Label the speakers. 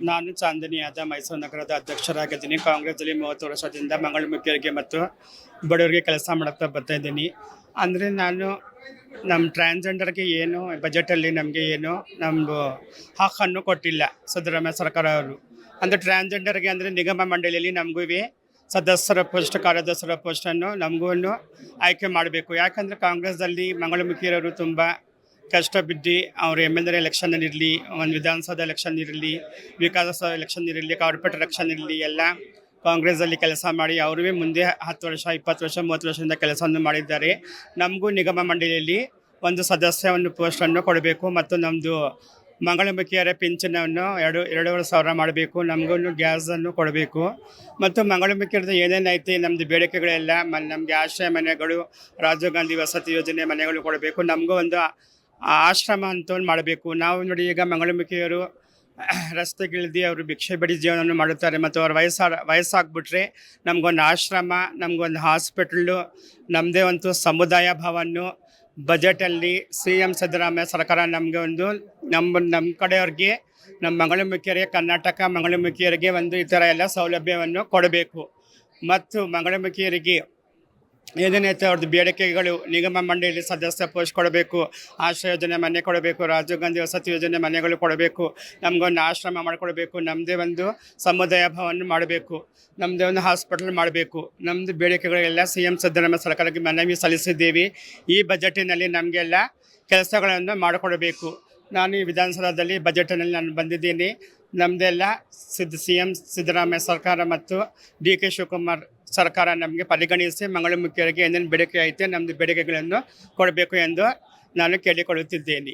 Speaker 1: ನಾನು ಚಾಂದನಿಯಾದ ಮೈಸೂರು ನಗರದ ಅಧ್ಯಕ್ಷರಾಗಿದ್ದೀನಿ. ಕಾಂಗ್ರೆಸ್ಸಲ್ಲಿ 30 ವರ್ಷದಿಂದ ಮಂಗಳಮುಖಿಯರಿಗೆ ಮತ್ತು ಬಡವರಿಗೆ ಕೆಲಸ ಮಾಡುತ್ತಾ ಬರ್ತಾ ಇದ್ದೀನಿ. ಅಂದರೆ ನಾನು ನಮ್ಮ ಟ್ರಾನ್ಸ್ಜೆಂಡರ್ಗೆ ಏನು ಬಜೆಟಲ್ಲಿ ನಮಗೆ ಏನು ನಮ್ಮದು ಹಕ್ಕನ್ನು ಕೊಟ್ಟಿಲ್ಲ ಸಿದ್ದರಾಮಯ್ಯ ಸರ್ಕಾರ ಅವರು. ಅಂದರೆ ಟ್ರಾನ್ಸ್ಜೆಂಡರ್ಗೆ ಅಂದರೆ ನಿಗಮ ಮಂಡಳಿಯಲ್ಲಿ ನಮಗೂ ಸದಸ್ಯರ ಪೋಸ್ಟ್, ಕಾರ್ಯದರ್ಶರ ಪೋಸ್ಟನ್ನು ನಮಗೂ ಆಯ್ಕೆ ಮಾಡಬೇಕು. ಯಾಕಂದರೆ ಕಾಂಗ್ರೆಸ್ಸಲ್ಲಿ ಮಂಗಳಮುಖಿಯರು ತುಂಬ ಕಷ್ಟ ಬಿದ್ದು ಅವರು MLA ಎಲೆಕ್ಷನ್ ಒಂದು ವಿಧಾನಸೌಧ ಎಲೆಕ್ಷನ್ ಇರಲಿ, ವಿಕಾಸಸೌಧ ಎಲೆಕ್ಷನ್ ಇರಲಿ, ಕಾರ್ಪೊರೇಟ್ ಎಲೆಕ್ಷನ್ ಇರಲಿ, ಎಲ್ಲ ಕಾಂಗ್ರೆಸ್ಸಲ್ಲಿ ಕೆಲಸ ಮಾಡಿ ಅವರೂ ಮುಂದೆ 10 ವರ್ಷ, 20 ವರ್ಷ, 30 ವರ್ಷದಿಂದ ಕೆಲಸವನ್ನು ಮಾಡಿದ್ದಾರೆ. ನಮಗೂ ನಿಗಮ ಮಂಡಳಿಯಲ್ಲಿ ಒಂದು ಸದಸ್ಯ ಪೋಸ್ಟನ್ನು ಕೊಡಬೇಕು ಮತ್ತು ನಮ್ಮದು ಮಂಗಳಮುಖಿಯರ ಪಿಂಚಣಿಯನ್ನು 2,500 ಮಾಡಬೇಕು. ನಮಗೂ ಗ್ಯಾಸನ್ನು ಕೊಡಬೇಕು ಮತ್ತು ಮಂಗಳಮುಖಿಯರದ್ದು ಏನೇನೈತಿ ನಮ್ಮದು ಬೇಡಿಕೆಗಳೆಲ್ಲ ನಮಗೆ ಆಶ್ರಯ ಮನೆಗಳು, ರಾಜೀವ್ ಗಾಂಧಿ ವಸತಿ ಯೋಜನೆ ಮನೆಗಳು ಕೊಡಬೇಕು. ನಮಗೂ ಒಂದು ಆಶ್ರಮ ಅಂತ ಮಾಡಬೇಕು. ನಾವು ನೋಡಿ, ಈಗ ಮಂಗಳಮುಖಿಯರು ರಸ್ತೆಗಿಳಿದು ಅವರು ಭಿಕ್ಷೆ ಬಿಡಿ ಜೀವನವನ್ನು ಮಾಡುತ್ತಾರೆ ಮತ್ತು ಅವ್ರ ವಯಸ್ಸಾಗ್ಬಿಟ್ರೆ ನಮಗೊಂದು ಆಶ್ರಮ, ನಮಗೊಂದು ಹಾಸ್ಪಿಟಲ್ಲು, ನಮ್ಮದೇ ಒಂದು ಸಮುದಾಯ ಭವನ ಬಜೆಟಲ್ಲಿ CM ಸಿದ್ದರಾಮಯ್ಯ ಸರ್ಕಾರ ನಮಗೆ ನಮ್ಮ ಕಡೆಯವ್ರಿಗೆ, ನಮ್ಮ ಮಂಗಳಮುಖಿಯರಿಗೆ, ಕರ್ನಾಟಕ ಮಂಗಳಮುಖಿಯರಿಗೆ ಈ ಥರ ಎಲ್ಲ ಸೌಲಭ್ಯವನ್ನು ಕೊಡಬೇಕು. ಮತ್ತು ಮಂಗಳಮುಖಿಯರಿಗೆ ಏನೇನೈತೆ ಅವ್ರದ್ದು ಬೇಡಿಕೆಗಳು, ನಿಗಮ ಮಂಡಳಿಯಲ್ಲಿ ಸದಸ್ಯ ಪೋಸ್ಟ್ ಕೊಡಬೇಕು, ಆಶ್ರಯ ಯೋಜನೆ ಮನೆ ಕೊಡಬೇಕು, ರಾಜೀವ್ ಗಾಂಧಿ ವಸತಿ ಯೋಜನೆ ಮನೆಗಳು ಕೊಡಬೇಕು, ನಮಗೊಂದು ಆಶ್ರಮ ಮಾಡಿಕೊಡಬೇಕು, ನಮ್ಮದೇ ಒಂದು ಸಮುದಾಯ ಭವನ ಮಾಡಬೇಕು, ನಮ್ಮದೇ ಒಂದು ಹಾಸ್ಪಿಟಲ್ ಮಾಡಬೇಕು. ನಮ್ಮದು ಬೇಡಿಕೆಗಳೆಲ್ಲ CM ಸಿದ್ದರಾಮಯ್ಯ ಸರ್ಕಾರಕ್ಕೆ ಮನವಿ ಸಲ್ಲಿಸಿದ್ದೀವಿ. ಈ ಬಜೆಟಿನಲ್ಲಿ ನಮಗೆಲ್ಲ ಕೆಲಸಗಳನ್ನು ಮಾಡಿಕೊಡಬೇಕು. ನಾನು ಈ ವಿಧಾನಸೌಧದಲ್ಲಿ ಬಜೆಟ್ನಲ್ಲಿ ನಾನು ಬಂದಿದ್ದೀನಿ. ನಮ್ಮದೆಲ್ಲ CM ಸಿದ್ದರಾಮಯ್ಯ ಸರ್ಕಾರ ಮತ್ತು DK ಶಿವಕುಮಾರ್ ಸರ್ಕಾರ ನಮಗೆ ಪರಿಗಣಿಸಿ ಮಂಗಳಮುಖಿಯರಿಗೆ ಏನೇನು ಬೇಡಿಕೆ ಐತೆ ನಮ್ಮದು ಬೇಡಿಕೆಗಳನ್ನು ಕೊಡಬೇಕು ಎಂದು ನಾನು ಕೇಳಿಕೊಳ್ಳುತ್ತಿದ್ದೇನೆ.